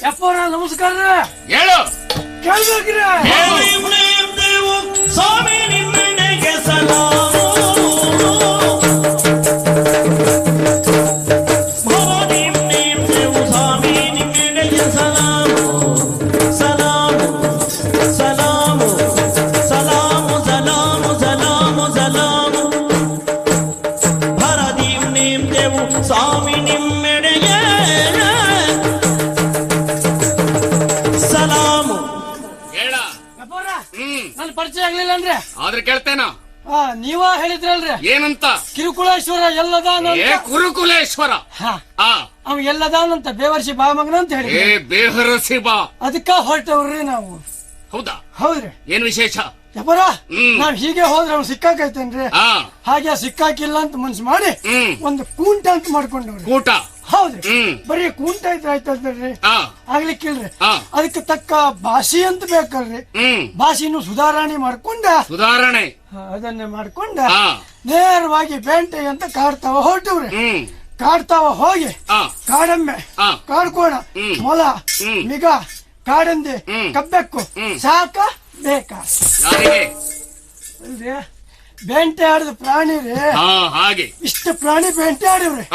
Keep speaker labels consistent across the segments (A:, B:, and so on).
A: ಯಪ್ಪರ ನಮಸ್ಕಾರ.
B: ಹೇಳು.
A: ಕೇಳ್ಬೇಕ್ರಿ.
C: ಸ್ವಾಮಿ ನಿಮ್ಮೆಡೆಗೆ ಸಲಾಮು. ಸ್ವಾಮಿ ನಿಮ್ಮೆಡೆಗೆ ಸಲಾಮು. ಸಲಾಮು ಸಲಾಮು ಸಲಾಮು ಸಲಾಮು ಸಲಾಮು ಸಲಾಮು. ಭರದೀಂ ನೇಮ್ ದೇವು ಸ್ವಾಮಿ ನಿಮ್ಮೆಡೆಗೆ ಸಲಾಮು.
B: ಹೇಳ.
A: ಯಪ್ಪರ ನನ್ ಪರಿಚಯ ಆಗ್ಲಿಲ್ಲ ಅಂದ್ರೆ
B: ಆದ್ರೆ ಕೇಳ್ತೇನ.
A: ನೀವ ಹೇಳಿದ್ರಲ್ರಿ
B: ಏನಂತ?
A: ಕಿರುಕುಳೇಶ್ವರ ಎಲ್ಲದಾನ.
B: ಕುರುಕುಲೇಶ್ವರ.
A: ಅವ ಎಲ್ಲದಾನಂತ ಬೇವರ್ಸಿ ಬಾ ಮಗನ ಅಂತ ಹೇಳಿ
B: ಬೇಹರಸಿ ಬಾ.
A: ಅದಕ್ಕ ಹೊರಟವ್ರಿ ನಾವು.
B: ಹೌದಾ?
A: ಹೌದ್ರಿ.
B: ಏನ್ ವಿಶೇಷ?
A: ಯಪ್ಪರ ನಾವ್ ಹೀಗೆ ಹೋದ್ರೆ ಅವ್ನು ಸಿಕ್ಕಾಕೈತೇನ್ರಿ. ಹಾಗೆ ಸಿಕ್ಕಾಕಿಲ್ಲ ಅಂತ ಮನ್ಸು ಮಾಡಿ ಒಂದು ಕೂಂಟ ಅಂತ ಮಾಡ್ಕೊಂಡವ್ರಿ.
B: ಕೂಟ?
A: ಹೌದ್ರಿ. ಬರೀ ಕೂಂಟ ಇದ್ರೆ ಆಯ್ತಲ್ರಿ, ಆಗ್ಲಿಕ್ಕಿಲ್ರಿ. ಅದಕ್ಕೆ ತಕ್ಕ ಭಾಷೆ ಅಂತ ಬೇಕಲ್ರಿ. ಭಾಷೆನು ಸುಧಾರಣೆ ಮಾಡ್ಕೊಂಡ ಅದನ್ನೇ ಮಾಡ್ಕೊಂಡ ನೇರವಾಗಿ ಬೇಂಟೆ ಅಂತ ಕಾಡ್ತಾವ ಹೊರಟವ್ರಿ. ಕಾಡ್ತಾವ ಹೋಗಿ ಕಾಡಮ್ಮೆ, ಕಾಡ್ಕೋಣ, ಮೊಲ, ಮಿಗ, ಕಾಡಂದಿ, ಕಬ್ಬೆಕ್ಕು ಸಾಕ ಬೇಕಾ ಅಲ್ರಿ. ಬೇಂಟೆ ಆಡಿದ ಪ್ರಾಣಿ ರೀ.
B: ಹಾಗೆ
A: ಇಷ್ಟ ಪ್ರಾಣಿ ಬೇಂಟೆ ಆಡಿವ್ರಿ.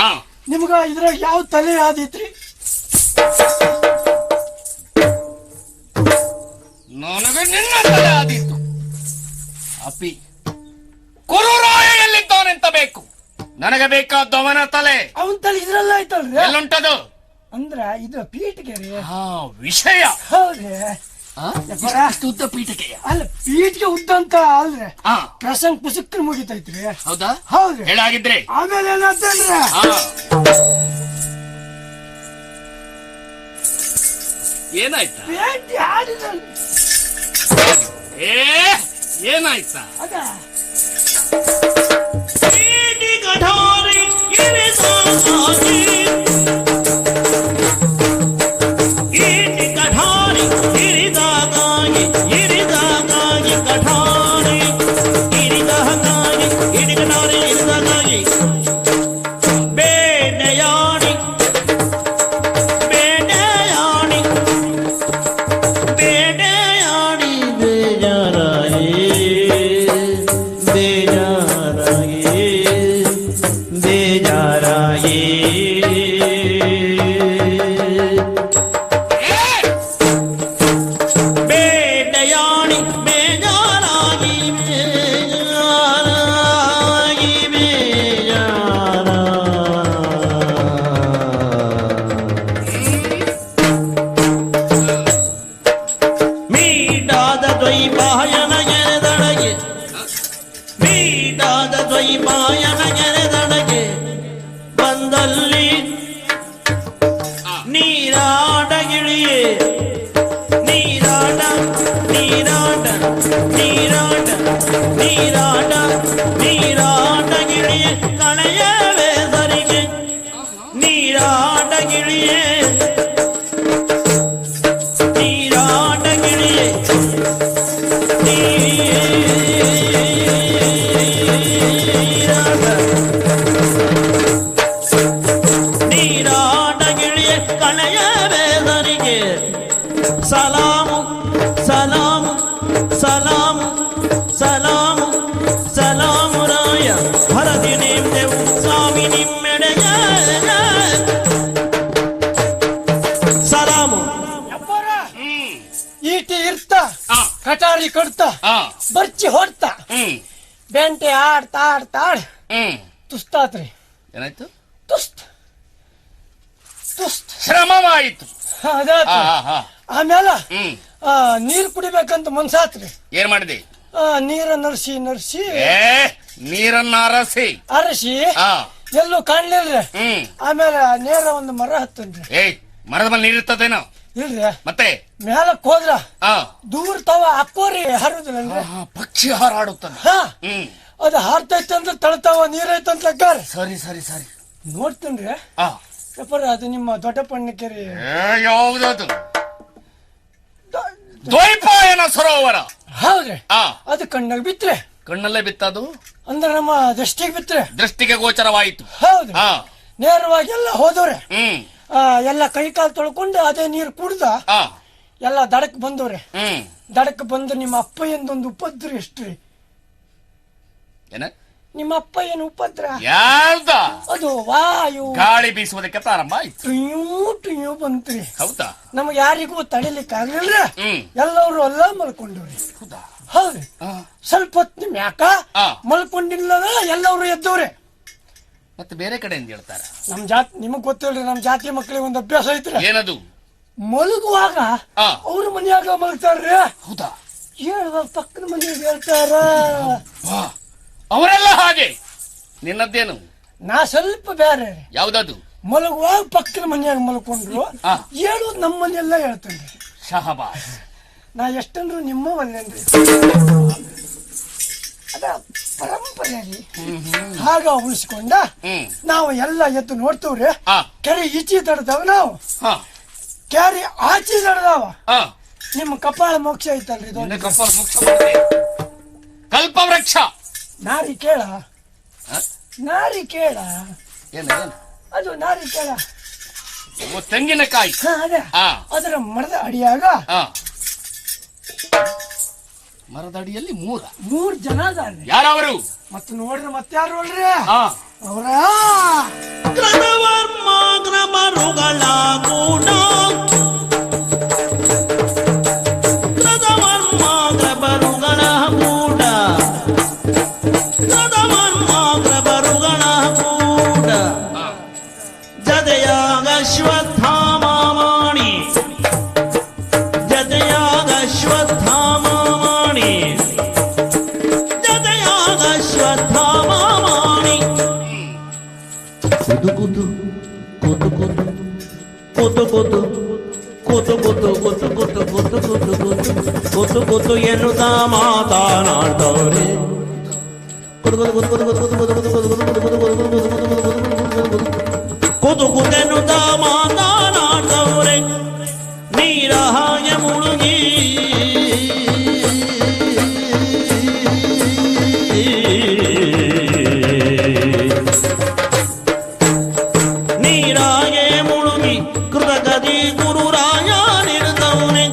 A: ನಿಮ್ಗ ಇದ್ರಾಗ ಯಾವ ತಲೆ ಆದೈತ್ರಿ?
B: ನನಗೆ ನಿನ್ನ ತಲೆ ಆದೀತು. ಅಪ್ಪಿ ಕುರುರಾಯ ಎಲ್ಲಿದ್ದಾನೆಂತ ಬೇಕು. ನನಗೆ ಬೇಕಾದ ಅವನ ತಲೆ.
A: ಅವನ್ ತಲೆ ಇದ್ರಲ್ಲ ಆಯ್ತಲ್ರಿ.
B: ಎಲ್ಲುಂಟದು?
A: ಅಂದ್ರ ಇದು ಪೀಠಿಗೆ ರೀ.
B: ವಿಷಯ.
A: ಹೌದ್ರಿ.
B: ಉದ್ದ ಪೀಠಿಕೆಯ?
A: ಅಲ್ಲ, ಪೀಠಿಗೆ ಉದ್ದ ಅಂತ ಅಲ್ರಿ. ಪ್ರಸಂಗ ಪುಸ್ತಕ ಮುಗಿತೈತ್ರಿ.
B: ಹೌದಾ?
A: ಹೌದ್ರಿ.
B: ಹೇಳಾಗಿದ್ರೆ
A: ಆಮೇಲೆ ಏನಾಗ್ತೇನ್ರಿ?
B: ಏನಾಯ್ತಾ?
A: ಬೇಂಟೆ ಆಡಿದ್ರಲ್ರಿ.
B: ಏನಾಯ್ತಾ?
A: ಅದ
C: ಕಠೋರಿ ಇರಿದಾಗಿ ಕಠೋರಿ ಇರಿದಾಗಿ ಇರಿದಾಗಿ ಕಠೋರಿ ಇರಿದಾಗಿ ಇಡಿಗನಾರಿ ಇರಿದಾಗಿ ಬೇಟೆಯಾಡಿ ಬೇಟೆಯಾಡಿ ಬೇಟೆಯಾಡಿ ಬೇಜಾರಾಯಿ ಬೇಜಾರಾಗಿ ಬೇಟೆಯಾಡಿ ಬೇಜಾರಾಗಿ ಬೇಜಾರಾಗಿ ಬೇಜಾರ ಮೀಟಾದ ದ್ವೈಪಾಯನ ಎರೆದಡಗೆ ಮೀಟಾದ ದ್ವೈಪಾಯನ ಎರೆದಡಗೆ ಬಂದಲ್ಲಿ ನೀರಾಟಗಿಳಿಯೇ ನೀರಾಟ ನೀರಾಟ ನೀರಾಟ ನೀರಾಟ ನೀರಾಟಗಿಳಿಯೇ ಕಳೆಯವೇ ಸರಿಗೆ ನೀರಾಟಗಿಳಿಯೇ ನೀರಾಟಗಿಳಿಯೇ ನೀರಾಟಗಿಳಿಯ ಕಳೆಯವೇ ಸರಿಗೆ ಸಲಾಮು ಸಲಾಮು ಸಲಾಮು ಸಲಾಮು ಸಲಾಮು ರಾಯ ಭರತಿ ನೇಮ್ದೆವು ಸ್ವಾಮಿ ನಿಮ್ಮೆಡೆಯ ಸಲಾಮು.
A: ಈಟಿ ಇರ್ತ ಕಟಾರಿ ಕೊಡ್ತ ಬರ್ಚಿ ಹೊಡ್ತ ಬೆಂಟೆ ಆಡ್ತಾ ಆಡ್ತಾ ಆಡ್ ತುಸ್ತಾತ್ರಿ.
B: ಏನಾಯ್ತು?
A: ತುಸ್ತ್ ತುಸ್ತ್
B: ಶ್ರಮವಾಯಿತು.
A: ಆಮೇಲೆ ನೀರ್ ಕುಡಿಬೇಕಂತ ಮನ್ಸಾತ್ರಿ.
B: ಏನ್ ಮಾಡಿದೆ?
A: ನೀರ ನರ್ಸಿ ನರ್ಸಿ
B: ನೀರನ್ನ ಅರಸಿ
A: ಅರಸಿ ಎಲ್ಲೂ ಕಾಣ್ಲಿಲ್ರಿ. ಆಮೇಲೆ ನೇರ ಒಂದು ಮರ ಹತ್ತನ್ರಿ.
B: ಮರದ ಮೇಲೆ ನೀರಿರ್ತದೇನೋ?
A: ಇಲ್ರಿ.
B: ಮತ್ತೆ
A: ಮೇಲಕ್ ಹೋದ್ರ ದೂರ ತಾವ ಅಕ್ಕೋರಿ ಹಾರುದಿಲ್ಲ.
B: ಪಕ್ಷಿ ಹಾರಾಡುತ್ತದೆ.
A: ಅದು ಹಾರ್ತೈತೆ ಅಂದ್ರೆ ತಳತಾವ ನೀರೈತಂತ ಲೆಕ್ಕಾರ.
B: ಸರಿ ಸರಿ ಸರಿ
A: ನೋಡ್ತೇನ್ರಿ. ಯಪ್ಪರ ಅದು ನಿಮ್ಮ ದೊಡ್ಡ ಪಣ್ಣಕೇರಿ
B: ಯಾವ್ದದು? ದ್ವೈಪಾಯನ ಸರೋವರ.
A: ಹೌದ್ರಿ. ಅದು ಕಣ್ಣಾಗ ಬಿತ್ರೆ.
B: ಕಣ್ಣಲ್ಲೇ ಬಿತ್ತದು
A: ಅಂದ್ರೆ ನಮ್ಮ ದೃಷ್ಟಿಗೆ ಬಿತ್ರೆ.
B: ದೃಷ್ಟಿಗೆ ಗೋಚರವಾಯಿತು.
A: ಹೌದು. ನೇರವಾಗಿ ಎಲ್ಲ ಹೋದವ್ರೆ. ಎಲ್ಲ ಕೈ ಕಾಲು ತೊಳ್ಕೊಂಡು ಅದೇ ನೀರು ಕುಡ್ದ
B: ಆ
A: ಎಲ್ಲ ದಡಕ್ ಬಂದವ್ರೆ.
B: ಹ್ಮ್
A: ದಡಕ್ ಬಂದು ನಿಮ್ಮ ಅಪ್ಪ ಎಂದೊಂದು ಉಪದ್ರ ಎಷ್ಟ್ರಿ?
B: ಏನ
A: ನಿಮ್ಮ ಅಪ್ಪ ಏನು ಉಪದ್ರ?
B: ಯಾವ್ದ?
A: ಅದು ವಾಯು
B: ಗಾಳಿ ಬೀಸುವುದಕ್ಕೆ ಪ್ರಾರಂಭ ಆಯ್ತು.
A: ಟುಯ್ಯೂ ಬಂತ್ರಿ.
B: ಹೌದಾ?
A: ನಮ್ಗೆ ಯಾರಿಗೂ ತಡಿಲಿಕ್ಕೆ ಆಗ್ಲಿಲ್ಲ.
B: ಹ್ಮ್
A: ಎಲ್ಲರೂ ಎಲ್ಲ ಮಲ್ಕೊಂಡವ್ರಿ.
B: ಹೌದಾ?
A: ಹೌದ್ರಿ. ಸ್ವಲ್ಪ ಹೊತ್ತು ನಿಮ್ ಯಾಕ ಮಲ್ಕೊಂಡಿಲ್ಲದ ಎಲ್ಲರೂ ಎದ್ದವ್ರೆ.
B: ಮತ್ತೆ ಬೇರೆ ಕಡೆಯಿಂದ ಹೇಳ್ತಾರ.
A: ನಮ್ ಜಾತಿ ನಿಮಗ್ ಗೊತ್ತಿಲ್ರಿ, ನಮ್ ಜಾತಿ ಮಕ್ಕಳಿಗೆ ಒಂದು ಅಭ್ಯಾಸ ಐತ್ರಿ.
B: ಏನದು?
A: ಮಲಗುವಾಗ ಅವ್ರ ಮನ್ಯಾಗ ಮಲಗ್ತಾರ್ರಿ.
B: ಹೌದಾ?
A: ಹೇಳುವಾಗ ಪಕ್ಕದ ಮನೆಯಾಗ ಹೇಳ್ತಾರ.
B: ಅವರೆಲ್ಲ ಹಾಗೆ. ನಿನ್ನದ್ದೇನು?
A: ನಾ ಸ್ವಲ್ಪ ಬೇರೆ.
B: ಯಾವ್ದದು?
A: ಮಲಗುವಾಗ ಪಕ್ಕದ ಮನೆಯಾಗ ಮಲ್ಕೊಂಡ್ರು ಹೇಳುವುದು ನಮ್ಮ ಮನೆಯೆಲ್ಲ ಹೇಳ್ತೇನೆ.
B: ಶಹಬಾಸ್.
A: ನಾ ಎಷ್ಟಂದ್ರು ನಿಮ್ಮ ಮನೇನ್ರಿ, ಅದ ಪರಂಪರೆ ರೀ. ಹಾಗ ಉಳಿಸ್ಕೊಂಡ ನಾವು ಎಲ್ಲ ಎದ್ದು ನೋಡ್ತೇವ್ರಿ. ಕೆರೆ ಈಚೆ ತಡ್ದಾವ, ನಾವು ಕ್ಯಾರಿ ಆಚೆ ತಡ್ದಾವ. ನಿಮ್ಮ ಕಪಾಳ ಮೋಕ್ಷ ಐತಲ್ರಿ,
B: ಕಲ್ಪವೃಕ್ಷ.
A: ನಾರಿಕೇಳ. ನಾರಿಕೇಳ
B: ಏನು?
A: ಅದು ನಾರಿಕೇಳ,
B: ತೆಂಗಿನಕಾಯಿ.
A: ಅದೇ ಅದರ ಮರದ ಅಡಿಯಾಗ
B: ಮರದ ಅಡಿಯಲ್ಲಿ ಮೂರು
A: ಜನ ಅದಾರ್ರಿ.
B: ಯಾರವರು?
A: ಮತ್ತೆ ನೋಡ್ರಿ, ಮತ್ತೆ ಯಾರು ನೋಡ್ರಿ? ಅವರ
C: ಮರುಗಳ ಕೂಡ ಕೂತು ಎನ್ನುತ್ತ ಮಾತನಾಡ್ತವ್ರೆ. ಕೂತೆನ್ನುತ್ತ ಮಾತನಾಡ್ತವ್ರೆ. ನೀರ ಹಾಗೆ ಮುಳುಗಿ ನೀರಾಗೆ ಮುಳುಗಿ ಕೃತಕದಿ ಗುರುರಾಯ ನಿರ್ದವನೆ.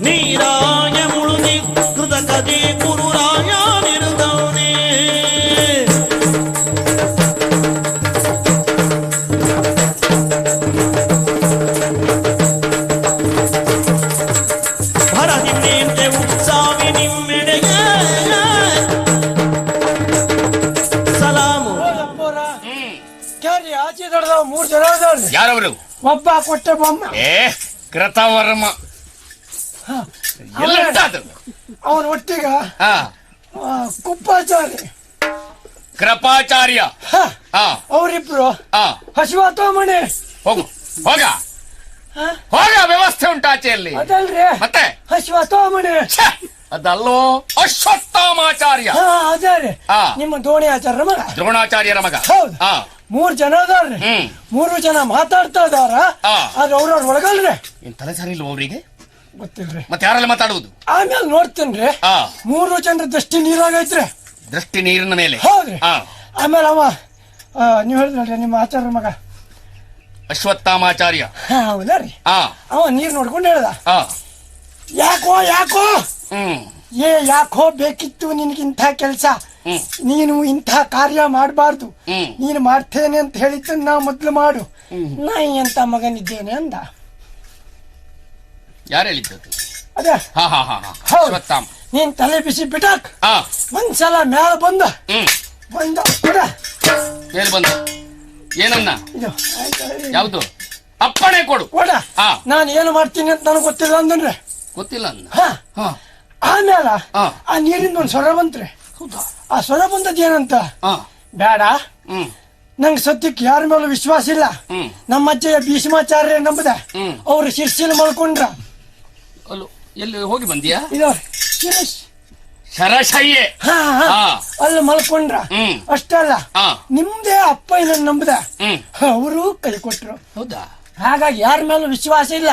C: ನೀರಾಯ ಮುಳುಗಿ ಕೃತಕದಿ ಗುರುರಾಯ ನಿರ್ದವನೆ. ಭರದಿನ್ನೇಂತೆ ಉತ್ಸಾವಿ ನಿಮ್ಮೆಡೆಗೆ ಸಲಾಮು.
A: ಕ್ಯಾರಿ ಆಚೆ ತಡ್ದಾವ 3 ಜನ ಅದಾರ್ರಿ.
B: ಯಾರವರು?
A: ಒಬ್ಬ ಕೊಟ್ಟೆ ಬೊಮ್ಮ.
B: ಕೃತವರ್ಮ.
A: ಅವನ ಒಟ್ಟಿಗ ಕುಪ್ಪಾಚಾರ್ಯ,
B: ಕೃಪಾಚಾರ್ಯ.
A: ಅವರಿಬ್ರು ಹಸಿವಾತೋ ಮಣಿ.
B: ಹೋಗು ಹೋಗ ಹೋಗ, ವ್ಯವಸ್ಥೆ ಉಂಟಾಚೆಯಲ್ಲಿ.
A: ಅದಲ್ರಿ,
B: ಮತ್ತೆ
A: ಹಸಿವಾತೋ ಮಣಿ
B: ಅದಲ್ಲೋ ಅಶ್ವತ್ಥಾಮಾಚಾರ್ಯ.
A: ಅದೇ ರೀ, ನಿಮ್ಮ ದ್ರೋಣಾಚಾರ್ಯರ ಮಗ.
B: ದ್ರೋಣಾಚಾರ್ಯರ ಮಗ.
A: ಹೌದು. 3 ಜನ ಅದಾರ್ರಿ. 3 ಜನ ಮಾತಾಡ್ತಾ ಇದಾರ. ಆದ್ರೆ ಅವ್ರವ್ರ ಒಳಗಲ್ರಿ.
B: ಏನ್ ತಲೆ ಸರಿ ಇಲ್ವ ಅವ್ರಿಗೆ?
A: ಗೊತ್ತಿಲ್ರಿ.
B: ಮತ್ತೆ ಯಾರೆಲ್ಲ ಮಾತಾಡುವುದು?
A: ಆಮೇಲೆ ನೋಡ್ತೇನ್ರಿ. 3 ಜನರ ದೃಷ್ಟಿ ನೀರಾಗೈತ್ರಿ.
B: ದೃಷ್ಟಿ ನೀರಿನ ಮೇಲೆ.
A: ಹೌದ್ರಿ. ಆಮೇಲೆ ಅವ ನೀವ್ ಹೇಳಿದ್ರಲ್ರಿ ನಿಮ್ಮ ಆಚಾರ್ಯರ ಮಗ
B: ಅಶ್ವತ್ಥಾಮಾಚಾರ್ಯ.
A: ಹೌದಾ ರೀ. ಅವ ನೀರ್ ನೋಡ್ಕೊಂಡು ಹೇಳ್ದ, ಯಾಕೋ ಯಾಕೋ ಬೇಕಿತ್ತು ನಿನ್ಗಿಂತ ಕೆಲ್ಸ, ನೀನು ಇಂಥ ಕಾರ್ಯ ಮಾಡಬಾರ್ದು, ನೀನು ಮಾಡ್ತೇನೆ ಅಂತ ಹೇಳಿದ್ದು ನಾ ಮೊದ್ಲು ಮಾಡು, ನಾ ಎಂತ ಮಗನಿದ್ದೇನೆ ಅಂದ.
B: ಯಾರು ಹೇಳಿದ್ದದು?
A: ಅದೇ
B: ಅಶ್ವತ್ಥಾಮ.
A: ನೀನ್ ತಲೆ ಬಿಸಿ ಬಿಟ್ಟಾಕ್. ಒಂದ್ಸಲ ಮ್ಯಾಲ ಬಂದ ಕೊಡ.
B: ಮೇಲೆ ಬಂದ ಏನನ್ನ?
A: ಇದು
B: ಯಾವ್ದು? ಅಪ್ಪಣೆ ಕೊಡು.
A: ಕೊಡ. ನಾನು ಏನು ಮಾಡ್ತೀನಿ ಅಂತ ನನಗೆ ಗೊತ್ತಿಲ್ಲ ಅಂದನ್ರಿ.
B: ಗೊತ್ತಿಲ್ಲ ಅಂದ.
A: ಆಮೇಲೆ ಆ ನೀರಿಂದ ಒಂದ್ ಸ್ವರ ಬಂತ್ರಿ. ಆ ಸ್ವರ ಬಂದದ್ ಏನಂತ? ಬೇಡ, ನಂಗೆ ಸದ್ಯಕ್ಕೆ ಯಾರ ಮೇಲೂ ವಿಶ್ವಾಸ ಇಲ್ಲ. ನಮ್ಮ ಅಜ್ಜಯ್ಯ ಭೀಷ್ಮಾಚಾರ್ಯ ನಂಬದ, ಅವ್ರು ಶಿರ್ಸಿಲ್ ಮಲ್ಕೊಂಡ್ರ.
B: ಎಲ್ಲಿ ಹೋಗಿ ಬಂದಿಯಾ?
A: ಇದು
B: ಶರಶಯ್ಯೆ.
A: ಅಲ್ಲಿ ಮಲ್ಕೊಂಡ್ರ. ಅಷ್ಟಲ್ಲ, ನಿಮ್ದೇ ಅಪ್ಪ ನನ್ನ ನಂಬದ, ಅವರು ಕೈ ಕೊಟ್ರು.
B: ಹೌದಾ?
A: ಹಾಗಾಗಿ ಯಾರ ಮೇಲೂ ವಿಶ್ವಾಸ ಇಲ್ಲ.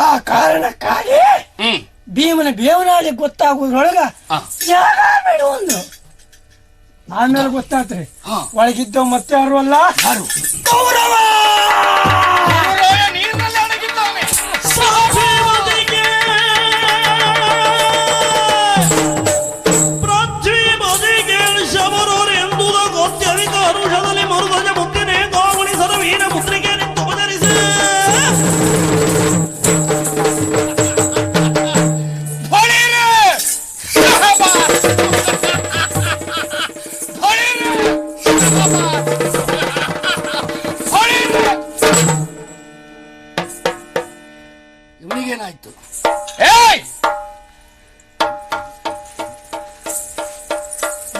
A: ಆ ಕಾರಣಕ್ಕಾಗಿ ಭೀಮನ ಬೇವನಾಳಿ ಗೊತ್ತಾಗುದ್ರೊಳಗ ಜಾಗ ಬೇಡ ಅಂದ್ರು. ಆಮೇಲೆ ಗೊತ್ತಾತ್ರಿ, ಒಳಗಿದ್ದವ್ ಮತ್ತೆ ಯಾರು ಅಲ್ಲ, ಕೌರವ.
B: ಇವನಿಗೇನಾಯ್ತು? ಏಯ್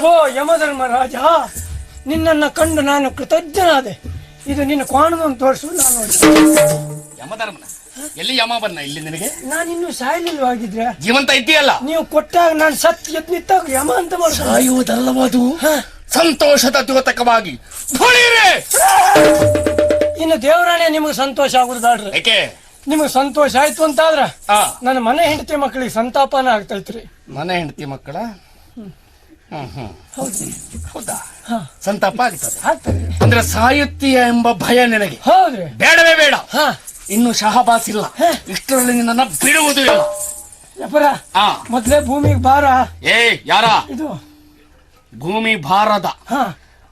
A: ಓ ಯಮಧರ್ಮರಾಜ, ನಿನ್ನನ್ನು ಕಂಡು ನಾನು ಕೃತಜ್ಞನಾದೆ. ಇದು ನಿನ್ನ ಕೋಣವನ್ನು ತೋರಿಸು, ನಾನು
B: ಯಮಧರ್ಮನ ಎಲ್ಲಿ ಯಮ ಬನ್ನ ಇಲ್ಲಿ ನಿನಗೆ?
A: ನಾನಿನ್ನೂ ಸಾಯಲಿಲ್ವಾಗಿದ್ರೆ
B: ಜೀವಂತ ಇದ್ದೀಯಲ್ಲ.
A: ನೀವು ಕೊಟ್ಟಾಗ ನಾನು ಸತ್ ಎದ್ದು ನಿಂತಾಗ ಯಮ ಅಂತ ಮಾಡ್ಕೊಂಡು
B: ಸಾಯುವುದಲ್ಲವದು ಸಂತೋಷದ ದ್ಯೋತಕವಾಗಿ ಹೊಳಿರೆ.
A: ಇನ್ನು ದೇವರಾಣೆ ನಿಮಗೆ ಸಂತೋಷ ಆಗುದಾಡ್ರಿ.
B: ಏಕೆ?
A: ನಿಮಗೆ ಸಂತೋಷ ಆಯ್ತು ಅಂತಾದ್ರ ನನ್ನ ಮನೆ ಹೆಂಡತಿ ಮಕ್ಕಳಿಗೆ ಸಂತಾಪನ ಆಗ್ತೈತ್ರಿ.
B: ಮನೆ ಹೆಂಡತಿ ಮಕ್ಕಳ
A: ಹೌದ್ರಿ?
B: ಹೌದಾ? ಸಂತಾಪ ಆಗ್ತದೆ.
A: ಆಗ್ತದೆ
B: ಅಂದ್ರೆ ಸಾಯುತ್ತೀಯ ಎಂಬ ಭಯ ನಿನಗೆ?
A: ಹೌದ್ರಿ.
B: ಬೇಡವೇ ಬೇಡ.
A: ಹಾ,
B: ಇನ್ನು ಶಹಬಾಸ್ ಇಲ್ಲ. ಇಷ್ಟರಲ್ಲಿ ನಿನ್ನ ಬಿಡುವುದು ಇಲ್ಲ.
A: ಯಪ್ಪರ ಮೊದ್ಲೇ ಭೂಮಿಗೆ ಭಾರ.
B: ಏ ಯಾರ
A: ಇದು
B: ಭೂಮಿ ಭಾರದ
A: ಹಾ,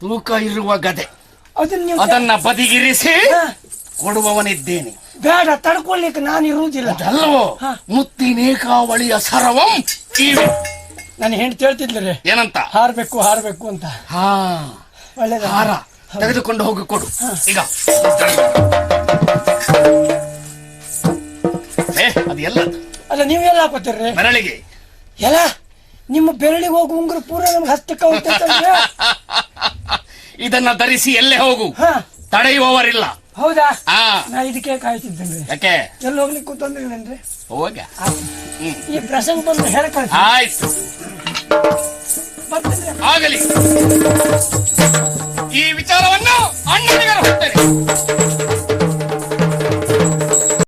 B: ತೂಕ ಇರುವ ಗದೆ,
A: ಅದನ್ನ ನೀವು
B: ಅದನ್ನ ಬದಿಗಿರಿಸಿ ಕೊಡುವವನಿದ್ದೇನೆ.
A: ಬೇಡ, ತಡ್ಕೊಳ್ಲಿಕ್ಕೆ ನಾನು ಇರುವುದಿಲ್ಲ.
B: ಅದಲ್ಲವೋ ಮುತ್ತಿನೇಕಾವಳಿಯ ಸರವಂ ಇವೆ.
A: ನನ್ನ ಹೆಂಡತಿ ಹೇಳ್ತಿದ್ಲರಿ
B: ಏನಂತ?
A: ಹಾರ್ಬೇಕು ಹಾರ್ಬೇಕು ಅಂತ.
B: ಹಾ,
A: ಒಳ್ಳೇದ
B: ಹಾರ ತೆಗೆದುಕೊಂಡು ಹೋಗಿ ಕೊಡು ಈಗ. ಅದು ಎಲ್ಲ
A: ಅಲ್ಲ, ನೀವೆಲ್ಲ ಹಾಕೋತೀರ್ರಿ
B: ಬೆರಳಿಗೆ.
A: ಎಲ್ಲ ನಿಮ್ಮ ಬೆರಳಿಗೆ ಹೋಗಿ ಉಂಗುರ ಪೂರ ನಮ್ಗೆ ಹಸ್ತಕ್ಕೆ ಹೋಗ್ತೈತಲ್ರಿ.
B: ಇದನ್ನ ಧರಿಸಿ ಎಲ್ಲೇ ಹೋಗು,
A: ಹಾ,
B: ತಡೆಯುವವರಿಲ್ಲ.
A: ಹೌದಾ?
B: ಹಾ,
A: ನಾ ಇದಕ್ಕೆ ಕಾಯ್ತಿದ್ದೇನ್ರಿ.
B: ಯಾಕೆ?
A: ಎಲ್ಲಿ ಹೋಗ್ಲಿಕ್ಕೆ ಕೂತಂದ್ರೇನ್ರಿ?
B: ಹೋಗ.
A: ಈ ಪ್ರಸಂಗ ಬಂದು ಹೇಳಿ ಕಳ್ಸಿ.
B: ಆಯ್ತು, ಆಗಲಿ. ಈ ವಿಚಾರವನ್ನು ಅಣ್ಣ